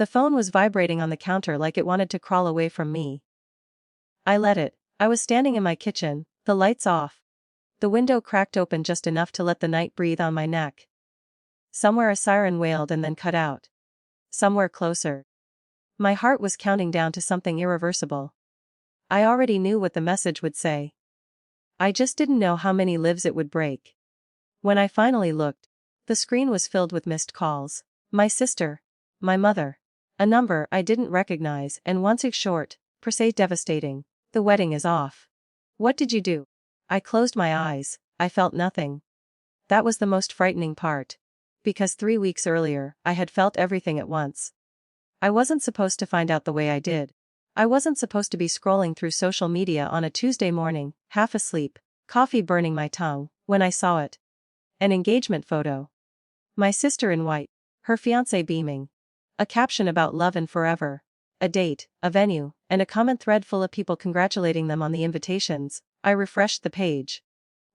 The phone was vibrating on the counter like it wanted to crawl away from me. I let it. I was standing in my kitchen, the lights off. The window cracked open just enough to let the night breathe on my neck. Somewhere a siren wailed and then cut out. Somewhere closer. My heart was counting down to something irreversible. I already knew what the message would say. I just didn't know how many lives it would break. When I finally looked, the screen was filled with missed calls. My sister. My mother. A number I didn't recognize and once short, per se devastating. The wedding is off. What did you do? I closed my eyes. I felt nothing. That was the most frightening part. Because 3 weeks earlier, I had felt everything at once. I wasn't supposed to find out the way I did. I wasn't supposed to be scrolling through social media on a Tuesday morning, half asleep, coffee burning my tongue, when I saw it. An engagement photo. My sister in white, her fiancé beaming. A caption about love and forever. A date, a venue, and a comment thread full of people congratulating them on the invitations. I refreshed the page.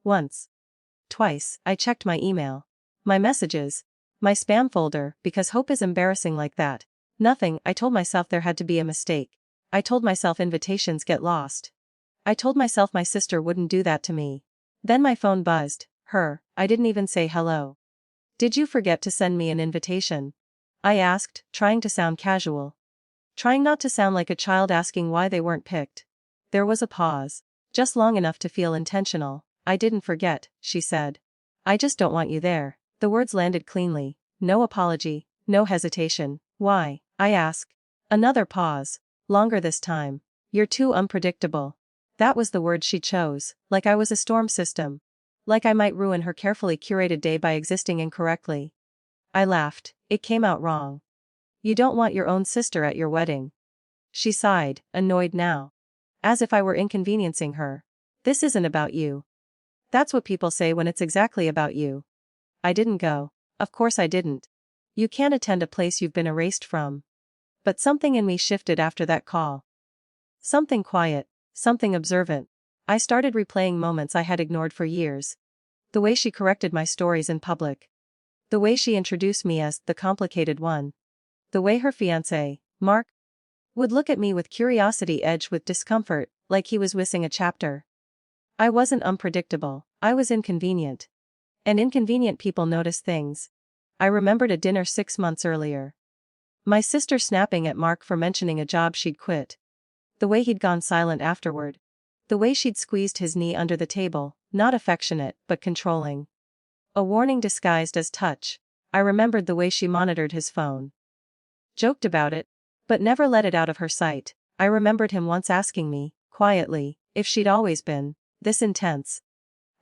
Once. Twice, I checked my email. My messages. My spam folder, because hope is embarrassing like that. Nothing. I told myself there had to be a mistake. I told myself invitations get lost. I told myself my sister wouldn't do that to me. Then my phone buzzed. Her. I didn't even say hello. Did you forget to send me an invitation? I asked, trying to sound casual. Trying not to sound like a child asking why they weren't picked. There was a pause. Just long enough to feel intentional. I didn't forget, she said. I just don't want you there. The words landed cleanly. No apology, no hesitation. Why? I asked. Another pause. Longer this time. You're too unpredictable. That was the word she chose, like I was a storm system. Like I might ruin her carefully curated day by existing incorrectly. I laughed. It came out wrong. You don't want your own sister at your wedding. She sighed, annoyed now. As if I were inconveniencing her. This isn't about you. That's what people say when it's exactly about you. I didn't go. Of course I didn't. You can't attend a place you've been erased from. But something in me shifted after that call. Something quiet, something observant. I started replaying moments I had ignored for years. The way she corrected my stories in public. The way she introduced me as the complicated one. The way her fiancé, Mark, would look at me with curiosity edged with discomfort, like he was missing a chapter. I wasn't unpredictable, I was inconvenient. And inconvenient people notice things. I remembered a dinner 6 months earlier. My sister snapping at Mark for mentioning a job she'd quit. The way he'd gone silent afterward. The way she'd squeezed his knee under the table, not affectionate, but controlling. A warning disguised as touch. I remembered the way she monitored his phone. Joked about it, but never let it out of her sight. I remembered him once asking me, quietly, if she'd always been this intense.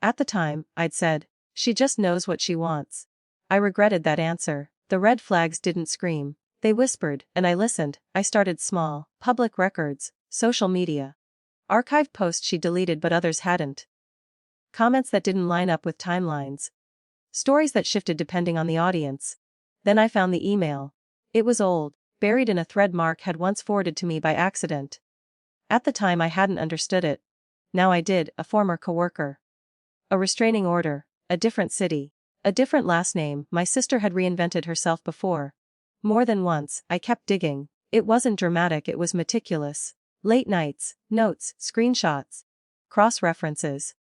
At the time, I'd said, she just knows what she wants. I regretted that answer. The red flags didn't scream. They whispered, and I listened. I started small, public records, social media. Archived posts she deleted but others hadn't. Comments that didn't line up with timelines. Stories that shifted depending on the audience. Then I found the email. It was old, buried in a thread Mark had once forwarded to me by accident. At the time I hadn't understood it. Now I did. A former coworker. A restraining order, a different city, a different last name. My sister had reinvented herself before. More than once, I kept digging. It wasn't dramatic, it was meticulous. Late nights, notes, screenshots, cross-references.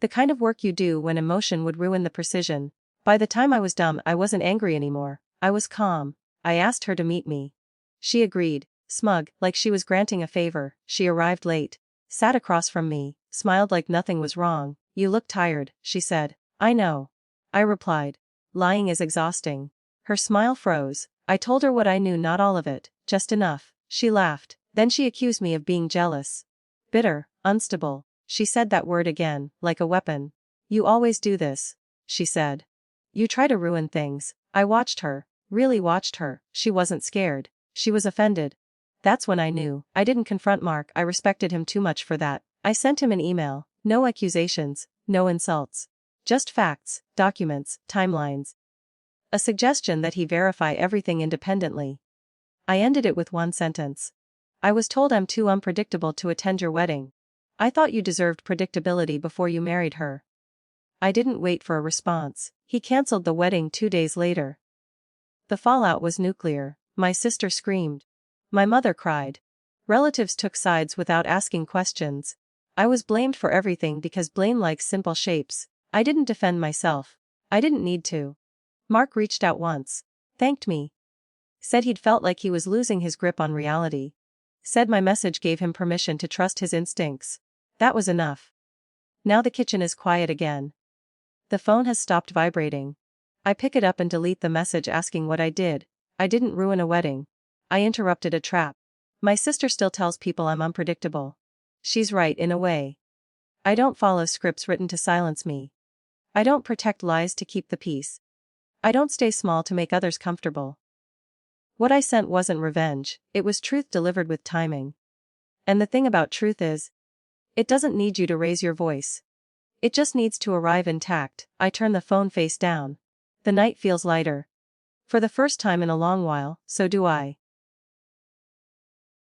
The kind of work you do when emotion would ruin the precision. By the time I was done, I wasn't angry anymore. I was calm. I asked her to meet me. She agreed, smug, like she was granting a favor. She arrived late, sat across from me, smiled like nothing was wrong. You look tired, she said. I know. I replied. Lying is exhausting. Her smile froze. I told her what I knew, not all of it, just enough. She laughed. Then she accused me of being jealous. Bitter, unstable. She said that word again, like a weapon. You always do this, she said. You try to ruin things. I watched her, really watched her. She wasn't scared. She was offended. That's when I knew. I didn't confront Mark, I respected him too much for that. I sent him an email. No accusations, no insults. Just facts, documents, timelines. A suggestion that he verify everything independently. I ended it with one sentence. I was told I'm too unpredictable to attend your wedding. I thought you deserved predictability before you married her. I didn't wait for a response. He cancelled the wedding 2 days later. The fallout was nuclear. My sister screamed. My mother cried. Relatives took sides without asking questions. I was blamed for everything because Blaine likes simple shapes. I didn't defend myself. I didn't need to. Mark reached out once. Thanked me. Said he'd felt like he was losing his grip on reality. Said my message gave him permission to trust his instincts. That was enough. Now the kitchen is quiet again. The phone has stopped vibrating. I pick it up and delete the message asking what I did. I didn't ruin a wedding. I interrupted a trap. My sister still tells people I'm unpredictable. She's right in a way. I don't follow scripts written to silence me. I don't protect lies to keep the peace. I don't stay small to make others comfortable. What I sent wasn't revenge, it was truth delivered with timing. And the thing about truth is, it doesn't need you to raise your voice. It just needs to arrive intact. I turn the phone face down. The night feels lighter. For the first time in a long while, so do I.